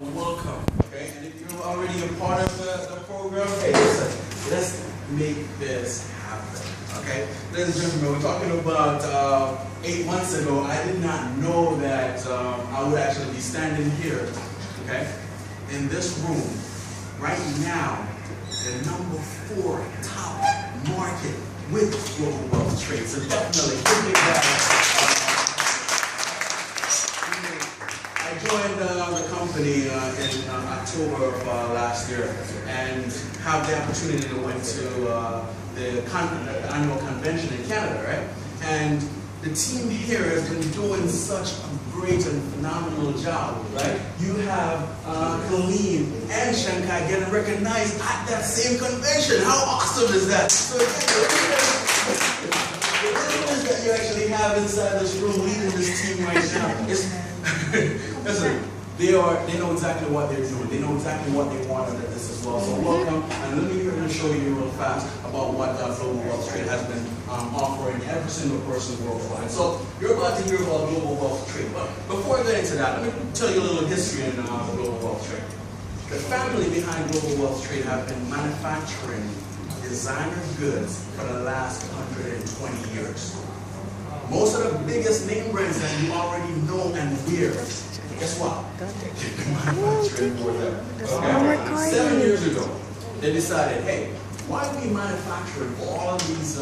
Welcome, okay? And if you're already a part of the program, hey, listen, let's make this happen, okay? Ladies and gentlemen, we're talking about 8 months ago. I did not know that I would actually be standing here, okay, in this room right now, the number 4 top market with Global Wealth Trade. So definitely give me that. I joined the company in October of last year and have the opportunity to went to the annual convention in Canada, right? And the team here has been doing such a great and phenomenal job, right? You have Colleen and Shankai getting recognized at that same convention. How awesome is that? So again, the privilege that you actually have inside this room leading this team right now is listen, they know exactly what they're doing. They know exactly what they want out of this as well. So welcome, and let me show you real fast about what Global Wealth Trade has been offering every single person worldwide. So you're about to hear about Global Wealth Trade, but before I get into that, let me tell you a little history in Global Wealth Trade. The family behind Global Wealth Trade have been manufacturing designer goods for the last 120 years. Most of the biggest name brands that you already know and wear, guess what? Manufacturing for them. Okay? 7 years ago, they decided, hey, why are we manufacturing for all of these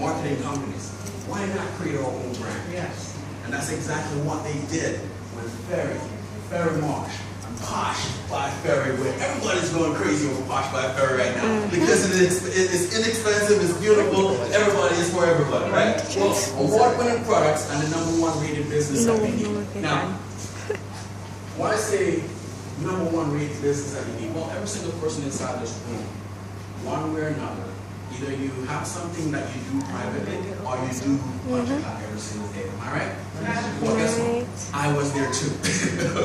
marketing companies? Why not create our own brand? Yes. And that's exactly what they did with Ferry Marsh, and Posh by Ferry, where everybody's going crazy over Posh by Ferry right now because it's inexpensive, it's beautiful, everybody is for everybody, right? Well, award-winning products and the #1 rated business that we need. Now, when I say #1 rated business that you need, well, every single person inside this room, one way or another, either you have something that you do privately or you do punch it out every single day. Am I right? Well, guess what? I was there too.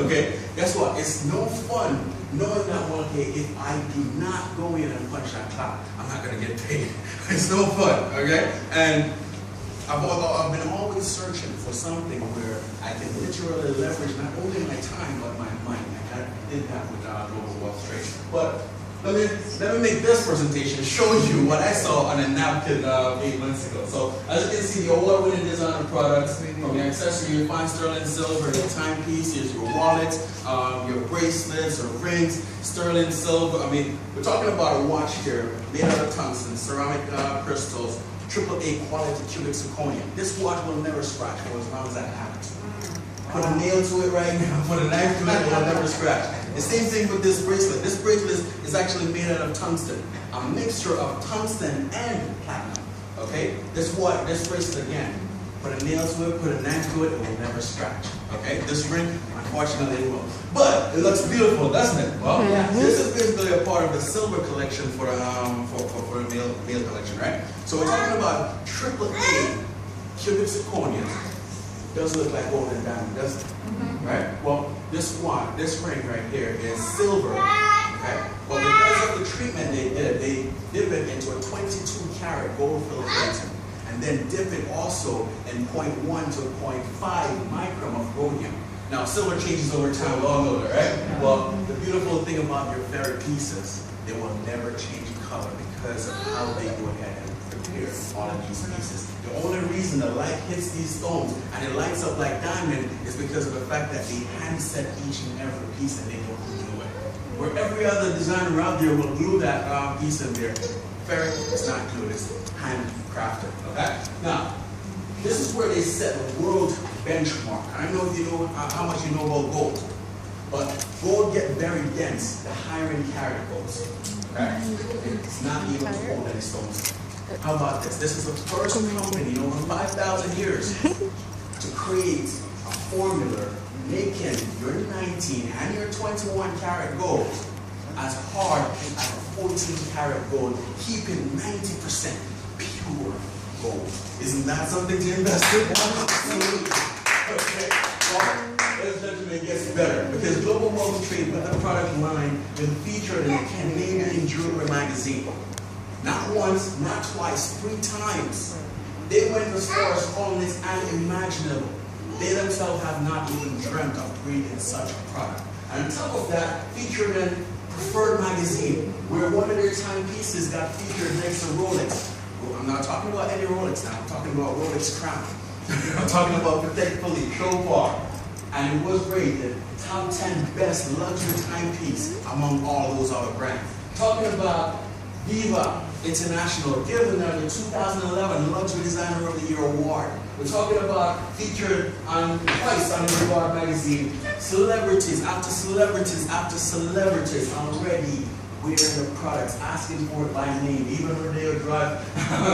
Okay? Guess what? It's no fun knowing that one day if I do not go in and punch that clock, I'm not going to get paid. It's no fun. Okay? And I've been always searching for something where I can literally leverage not only my time but my money. I did that with Global Wealth Trade. But let me make this presentation show you what I saw on a napkin 8 months ago. So as you can see, the award-winning designer products from your accessory, your fine sterling silver, your timepiece, here's your wallet, your bracelets or rings, sterling silver. I mean, we're talking about a watch here made out of tungsten, ceramic crystals, AAA quality cubic zirconium. This watch will never scratch for as long as I have it. Put a nail to it right now, put a knife to it, it will never scratch. The same thing with this bracelet. This bracelet is actually made out of tungsten, a mixture of tungsten and platinum. Okay? This bracelet again, put a nail to it, put a knife to it, it will never scratch. Okay? This ring, unfortunately, it will. But it looks beautiful, doesn't it? Well, this is basically a part of the silver collection for the male collection, right? So we're talking about AAA cubic zirconium. Does look like gold and diamond, doesn't it? Right? Well, this ring right here is silver. Okay? Well, because of the treatment they did, they dip it into a 22-karat gold-filled plating, and then dip it also in 0.1 to 0.5 micron of rhodium. Now, silver changes over time, we all know that, right? Well, the beautiful thing about your Ferry pieces, they will never change color because of how they go ahead and prepare all of these pieces. The only reason the light hits these stones and it lights up like diamond is because of the fact that they hand set each and every piece and they will glue it. Where every other designer out there will glue that piece in there, Ferry is not glued, it's handcrafted. Okay? Now, this is where they set the world benchmark. I don't know if you know how much you know about gold, but gold gets very dense the higher in carat it goes. Okay? It's not even hold any stones. How about this? This is the first company in over 5,000 years to create a formula making your 19 and your 21 karat gold as hard as a 14 karat gold, keeping 90% pure gold. Isn't that something to invest in? Absolutely. Okay. Well, ladies and gentlemen, it gets better because Global Wealth Trade with a product line been featured in the Canadian Jewelry magazine. Not once, not twice, 3 times. They went as far as calling this unimaginable. They themselves have not even dreamt of creating such a product. And on top of that, featured in Preferred Magazine, where one of their timepieces got featured next to Rolex. Well, I'm not talking about any Rolex now, I'm talking about Rolex Crown. I'm talking about Patek Philippe, Chopard. And it was rated top 10 best luxury timepiece among all those other brands. Talking about Viva International, giving them the 2011 Luxury Designer of the Year award. We're talking about featured on twice on the Reward magazine. Celebrities after celebrities after celebrities already wearing the products, asking for it by name. Even when they'll drive,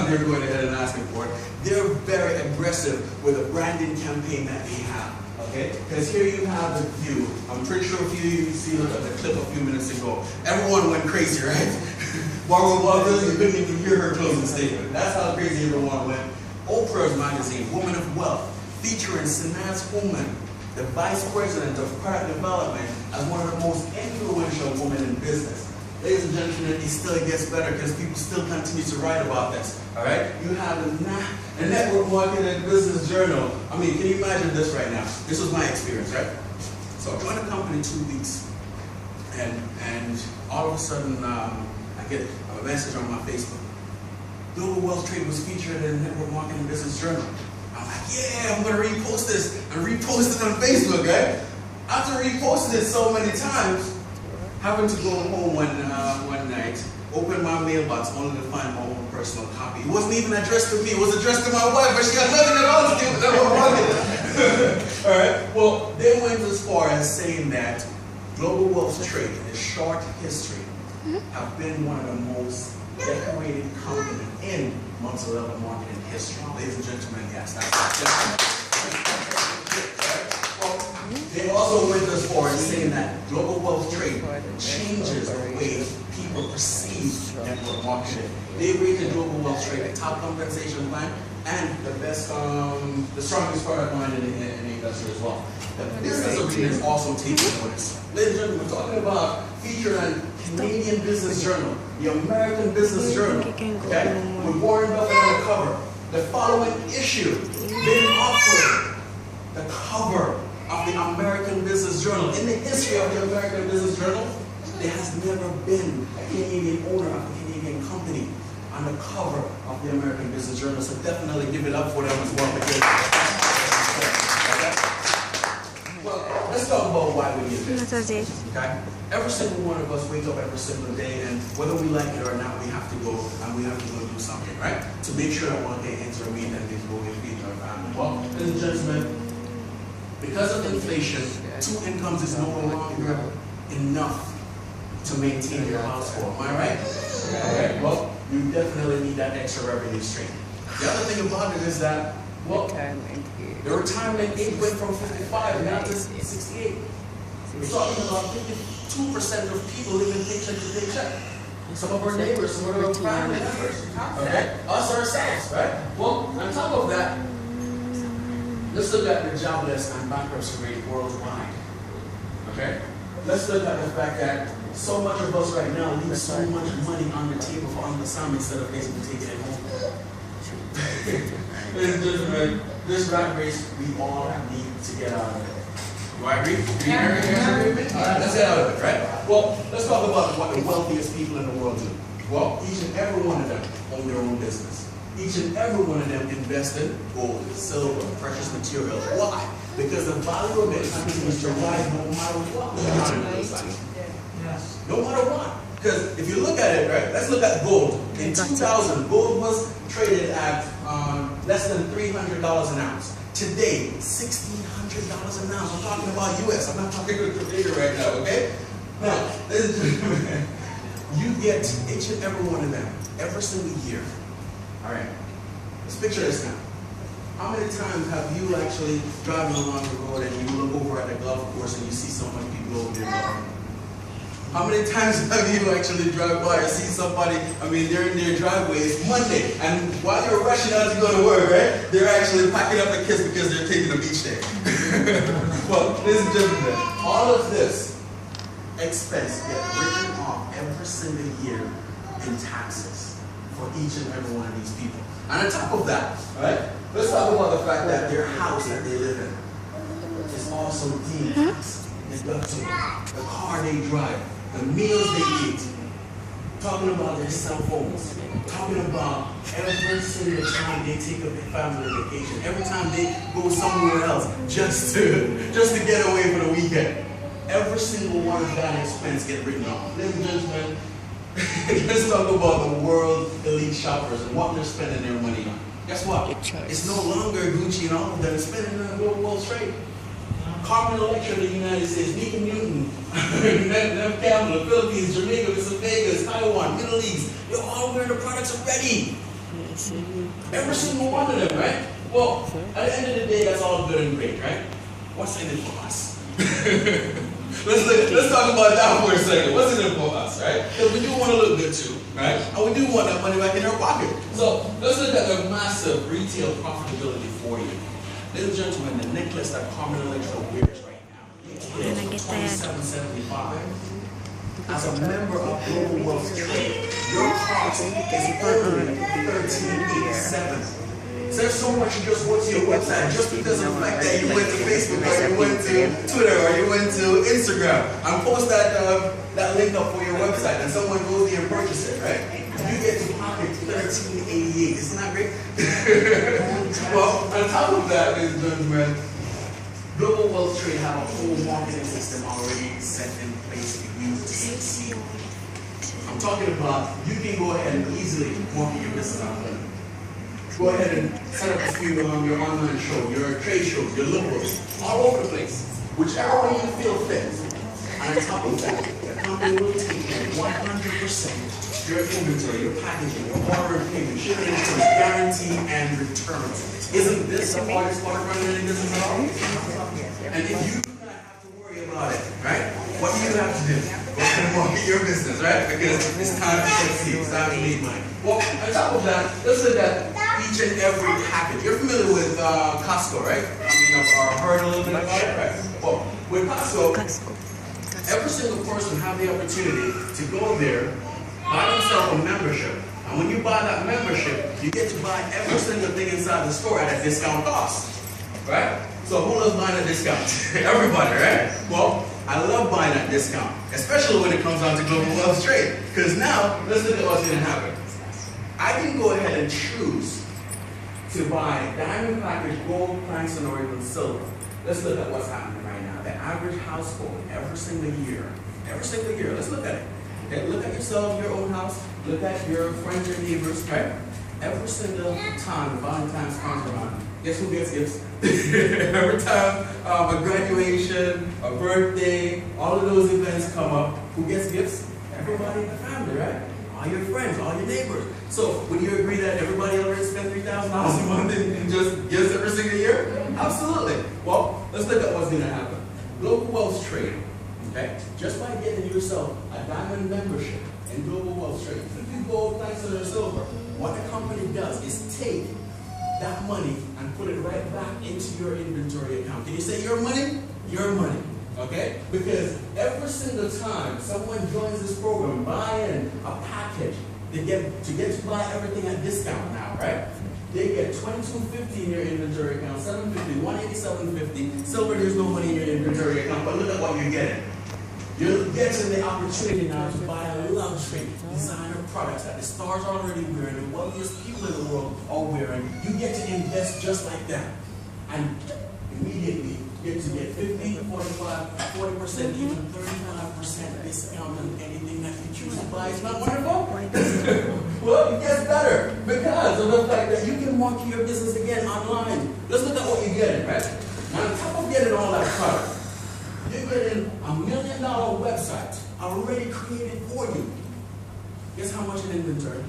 they're going ahead and asking for it. They're very aggressive with the branding campaign that they have. Okay? Because here you have the view. I'm pretty sure if you see the clip a few minutes ago, everyone went crazy, right? Barbara Walters, you couldn't even hear her closing statement. That's how crazy everyone went. Oprah's magazine, Woman of Wealth, featuring Sanaz Homan, the Vice President of Product Development, as one of the most influential women in business. Ladies and gentlemen, it still gets better because people still continue to write about this. All right? You have the Network Marketing and Business Journal. I mean, can you imagine this right now? This was my experience, right? So I joined the company 2 weeks, and all of a sudden, I get a message on my Facebook. Global Wealth Trade was featured in the Network Marketing and Business Journal. I'm like, yeah, I'm gonna repost this. And repost it on Facebook, right? After reposting it so many times, having to go home one night, open my mailbox only to find my own personal copy. It wasn't even addressed to me, it was addressed to my wife, but she got nothing at all to do with Network Marketing. Alright? Well, they went as far as saying that Global Wealth Trade, in its short history, have been one of the most decorated companies in multi-level marketing history. Ladies and gentlemen, yes, that's they also went as far as saying that Global Wealth Trade changes the way people perceive network marketing. They rated Global Wealth Trade the top compensation plan and the best, the strongest product line in the industry as well. The business arena is also taking notice. Ladies and gentlemen, we're talking about featured on Canadian Business Journal, the American Business Journal, okay, with Warren Buffett on the cover. The following issue, they offered the cover of the American Business Journal. In the history of the American Business Journal, there has never been a Canadian owner of a Canadian company on the cover of the American Business Journal. So definitely give it up for them as well. Because, well, let's talk about why we need this. Okay? Every single one of us wake up every single day, and whether we like it or not, we have to go and we have to go do something, right? To make sure that one day ends our meat and we go and feed our family. Well, ladies and gentlemen, because of inflation, 2 incomes is no longer enough to maintain your household. Am I right? Okay. Well, you definitely need that extra revenue stream. The other thing about it is that, well, the retirement age went from 55 now to 68. We're talking about 52% of people living paycheck to paycheck. Some of our neighbors, some of our family members, okay? Us ourselves, right? Well, on top of that, let's look at the jobless and bankruptcy rate worldwide. Okay? Let's look at the fact that so much of us right now leave so much money on the table for understanding instead of basically taking it home. Ladies and gentlemen, this rat race, we all need to get out of it. Do I agree? Do you agree? Alright, let's get out of it, right? Well, let's talk about what the wealthiest people in the world do. Well, each and every one of them own their own business. Each and every one of them invest in gold, silver, precious materials. Why? Because the value of it continues to rise no matter what. No matter what. Because if you look at it, right, let's look at gold. In 2000, gold was traded at less than $300 an ounce. Today, $1,600 an ounce. I'm talking about US. I'm not talking about Canadian right now, okay? Now, ladies and gentlemen, you get each and every one of them every single year. All right, let's picture this now. How many times have you actually driving along the road and you look over at the golf course and you see so many people over there golfing? How many times have you actually drive by and see somebody, I mean, they're in their driveway, it's Monday, and while you're rushing out to go to work, right, they're actually packing up the kids because they're taking a beach day. Well, ladies and gentlemen, all of this expense get written off every single year in taxes for each and every one of these people. And on top of that, right, let's talk about the fact that their house that they live in is also deemed taxable. deductible, the car they drive, the meals they eat, talking about their cell phones, talking about every single time they take a family vacation, every time they go somewhere else just to get away for the weekend. Every single one of that expense get written off. Ladies and gentlemen, let's talk about the world elite shoppers and what they're spending their money on. Guess what? It's no longer Gucci and all of them. They're spending on global Wall Street. Carmen Electra in the United States, Nika Newton, Nev Campbell, the Philippines, Jamaica, Vegas, Taiwan, Middle East, they're all wearing the products already. Every single one of them, right? Well, at the end of the day, that's all good and great, right? What's in it for us? Let's talk about that for a second. What's in it for us, right? Because we do want to look good too, right? And we do want that money back in our pocket. So let's look at the massive retail profitability for you. Ladies and gentlemen, the necklace that Carmen Electra wears right now is $27.75. As a member of Global Wealth Trade, your cost is only $13.87. So there's so much you just went to your website just because of the fact that you went to Facebook or you went to Twitter or you went to Instagram and post that link up for your website and someone goes there and purchases it, right? You get to pocket $13.88. Isn't that great? Well, on top of that, ladies and gentlemen, Global Wealth Trade have a whole marketing system already set in place for you to succeed. I'm talking about you can go ahead and easily market your business online. Go ahead and set up a few your online show, your trade shows, your lookbooks, all over the place, whichever way you feel fit. And on top of that, the company will take 100% your inventory, your packaging, your order and payment, shipping insurance, guarantee, and returns. Isn't this the hardest part of running a business at all? And if you do not have to worry about it, right? What do you have to do? Go ahead and market your business, right? Because it's time to succeed, it's time to make money. Well, on top of that, let's look at each and every package. You're familiar with Costco, right? I mean, I've heard a little bit about it, right? Well, with Costco, every single person have the opportunity to go there, buy themselves a membership. And when you buy that membership, you get to buy every single thing inside the store at a discount cost, right? So who loves buying a discount? Everybody, right? Well, I love buying that discount, especially when it comes down to Global Wealth Trade. Because now, let's look at what's going to happen. I can go ahead and choose to buy diamond package, gold, platinum, or even silver. Let's look at what's happening right now. The average household, every single year, let's look at it. Okay, look at yourself, your own house, look at your friends, your neighbors, right? Every single time Valentine's comes around, guess who gets gifts? Every time a graduation, a birthday, all of those events come up, who gets gifts? Everybody in the family, right? All your friends, all your neighbors. So, would you agree that everybody already spent $3,000 a month in just gifts every single year? Absolutely. Well, let's look at what's going to happen. Global Wealth Trade, okay? Just by getting yourself a diamond membership in Global Wealth Trade, if you gold, platinum, or silver, what the company does is take that money and put it right back into your inventory account. Can you say your money? Your money. Okay? Because every single time someone joins this program, buying a package, they get to buy everything at discount now, right? They get $22.50 in your inventory account, $7.50, $187.50. Silver, there's no money in your inventory account, but look at what you're getting. You're getting the opportunity now to buy a luxury designer products that the stars are already wearing, the wealthiest people in the world are wearing. You get to invest just like that. And immediately, you get to get 50, 45, 40%, even 35% discount on anything that you choose to buy. It's not wonderful? Well, it gets better because of the fact that you can market your business again online. Let's look at what you're getting, right? Now, on top of getting all that product, you're getting $1 million website already created for you. Guess how much in inventory?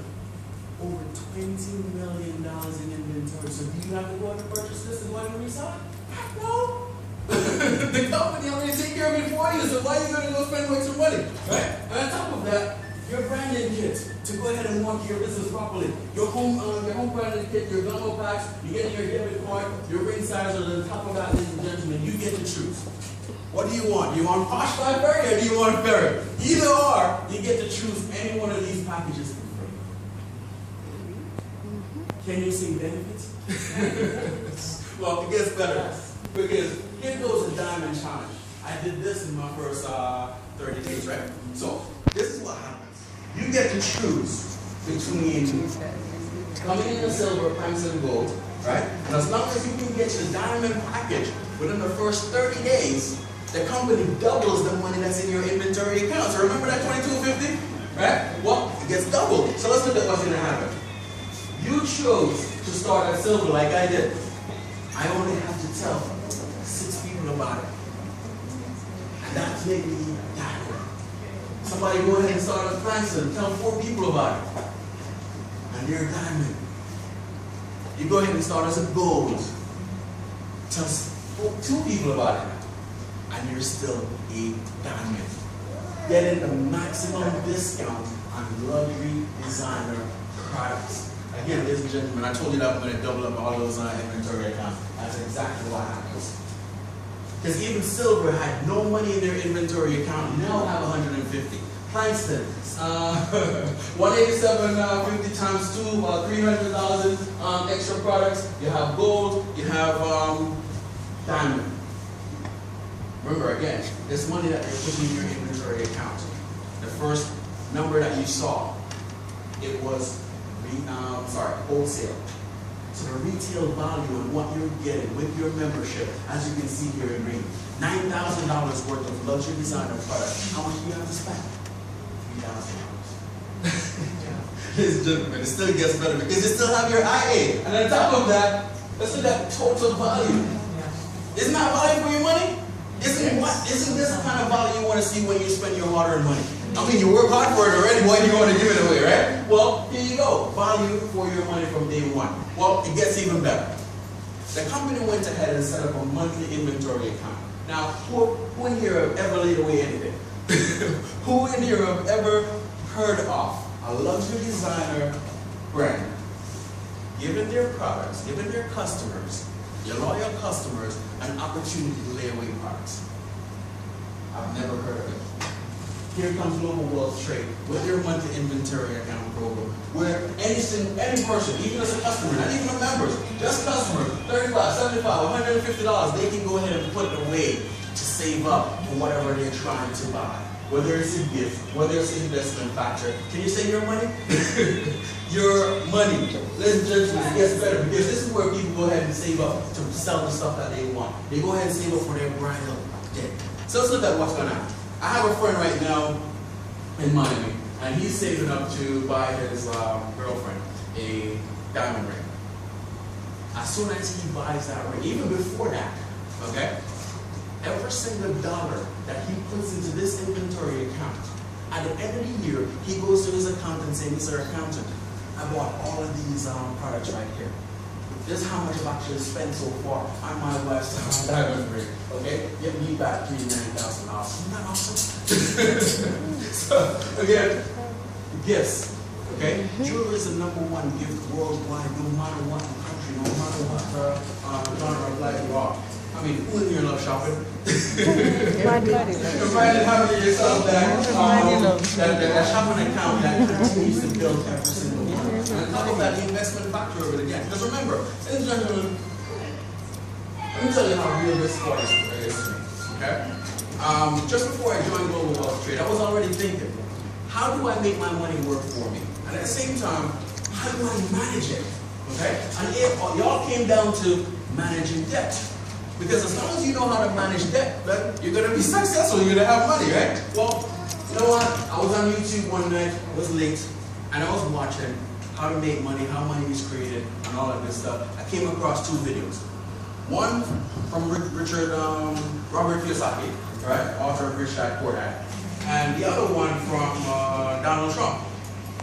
Over $20 million in inventory. So do you have to go out and purchase this and go out and resell it? Heck no. The company already take care of it for you, so why are you going to go spend way too money? Right? And on top of that, your branding kit to go ahead and market your business properly. Your home branding kit, your gumbo packs, you get your debit card, your ring size, and on top of that, ladies and gentlemen, you get to choose. What do you want? Do you want Posh Fly Ferry or do you want Ferry? Either or, you get to choose any one of these packages for free. Can you see benefits? Well, it gets better. Because here goes the diamond challenge. I did this in my first 30 days, right? So this is what happens. You get to choose between coming in the silver, planks, and gold, right? And as long as you can get your diamond package within the first 30 days, the company doubles the money that's in your inventory account. So remember that $22.50, right? Well, it gets doubled. So let's look at what's going to happen. You chose to start at silver like I did. I only have to tell 6 people about it. And that's made me diamond. Somebody go ahead and start at Cranston, tell 4 people about it. And you're a diamond. You go ahead and start as a gold. Tell 2 people about it. And you're still a diamond. Getting the maximum discount on luxury designer products. Again, ladies and gentlemen, I told you that I'm going to double up all those inventory accounts. That's exactly what happens. Because even silver had no money in their inventory account, now have 150. Cranston, 187.50 times 2, 300,000 extra products. You have gold, you have diamond. Remember again, this money that you're putting in your inventory account, the first number that you saw, it was wholesale. So the retail value and what you're getting with your membership, as you can see here in green, $9,000 worth of luxury designer products. How much do you have to spend? $3,000. Ladies and gentlemen, it still gets better because you still have your IA. And on top of that, let's look at total value. Isn't that value for your money? Isn't this the kind of value you want to see when you spend your hard-earned money? I mean, you work hard for it already, why do you want to give it away, right? Well, here you go. Value for your money from day one. Well, it gets even better. The company went ahead and set up a monthly inventory account. Now, who in here have ever laid away anything? Who in here have ever heard of a luxury designer brand giving their products, giving their customers, your loyal customers, an opportunity to lay away products? I've never heard of it. Here comes Global Wealth Trade with their monthly inventory account program, where any person, even as a customer, not even a member, just customers, $35, $75, $150, they can go ahead and put it away to save up for whatever they're trying to buy. Whether it's a gift, whether it's an investment factor. Can you say your money? Your money. Ladies and gentlemen, it gets better because this is where people go ahead and save up to sell the stuff that they want. They go ahead and save up for their bridal day. So let's look at what's going on. I have a friend right now in Miami, and he's saving up to buy his girlfriend a diamond ring. As soon as he buys that ring, even before that, okay, every single dollar that he puts into this inventory account, at the end of the year, he goes to his accountant saying, Mr. Accountant, I bought all of these products right here. This is how much I've actually spent so far on my wife's diamond ring. Okay? Give me back $39,000. Isn't that awesome? So, again, gifts. Okay? Jewelry is the #1 gift worldwide, no matter what country, no matter what genre of life you are. I mean, who in here loves shopping? Imagine having yourself that shopping account that continues to build every single month. And on top of that, the investment factor of it again. Because remember, ladies and gentlemen, let me tell you how real this sport is to me. Okay? Just before I joined Global Wealth Trade, I was already thinking, how do I make my money work for me? And at the same time, how do I manage it? Okay? And y'all came down to managing debt. Because as long as you know how to manage debt, then you're going to be successful, you're going to have money, right? Well, you know what? I was on YouTube one night, I was late, and I was watching how to make money, how money is created, and all of this stuff. I came across 2 videos. One from Robert Kiyosaki, right? Author of Rich Dad Poor Dad. And the other one from Donald Trump.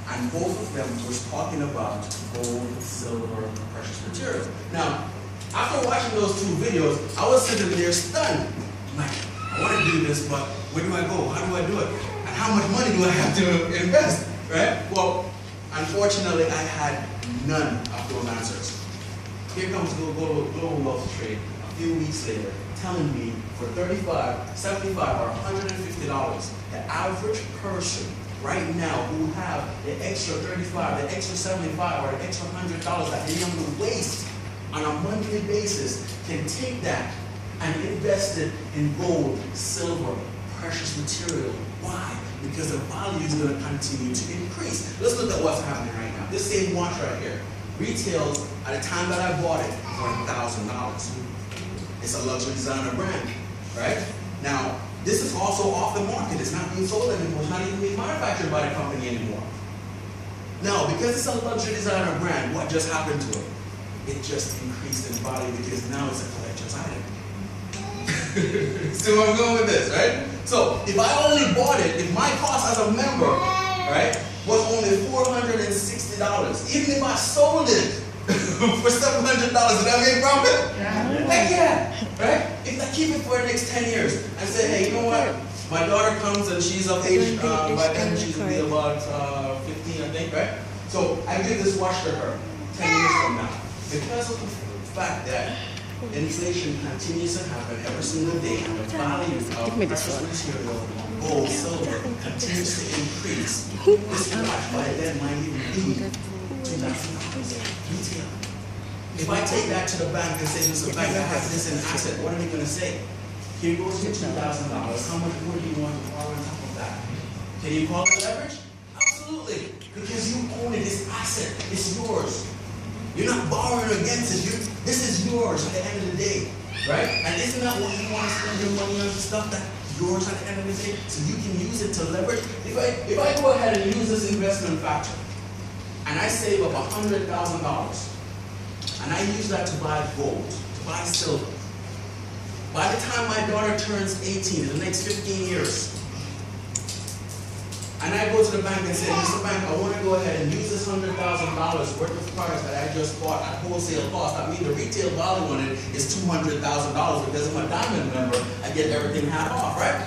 And both of them was talking about gold, silver, precious materials. Now, after watching those 2 videos, I was sitting there stunned. I'm like, I want to do this, but where do I go? How do I do it? And how much money do I have to invest? Right? Well, unfortunately, I had none of those answers. Here comes Global Wealth Trade a few weeks later, telling me for $35, $75, or $150, the average person right now who have the extra $35, the extra $75, or the extra $100 that they want to waste on a monthly basis can take that and invested in gold, silver, precious material. Why? Because the value is going to continue to increase. Let's look at what's happening right now. This same watch right here retails at the time that I bought it for $1,000. It's a luxury designer brand, right? Now, this is also off the market. It's not being sold anymore. It's not even being manufactured by the company anymore. Now, because it's a luxury designer brand, what just happened to it? It just increased in value because now it's a collector's item. See where I'm going with this, right? So, if I only bought it, if my cost as a member, right, was only $460, even if I sold it for $700, did I make profit? Yeah. Heck yeah, right? If I keep it for the next 10 years and say, hey, you know what? My daughter comes and she's of age, by then she's going to be about 15, I think, right? So I give this watch to her 10 years from now. Because of the fact that inflation continues to happen every single day and the value of precious material, gold, silver, continues to increase, this watch by then might even be $2,000 retail. If I take that to the bank and say, Mr. Bank, I have this in asset, what are they going to say? Here goes your $2,000. How much more do you want to borrow on top of that? Can you call it leverage? Absolutely. Because you own it. This asset. It's yours. You're not borrowing against it. This is yours at the end of the day. Right? And isn't that what you want to spend your money on? Stuff that's yours at the end of the day? So you can use it to leverage. If I go ahead and use this investment factor, and I save up $100,000, and I use that to buy gold, to buy silver, by the time my daughter turns 18, in the next 15 years, and I go to the bank and say, Mr. Bank, I want to go ahead and use this $100,000 worth of products that I just bought at wholesale cost. I mean, the retail value on it is $200,000 because I'm a diamond member. I get everything half off, right?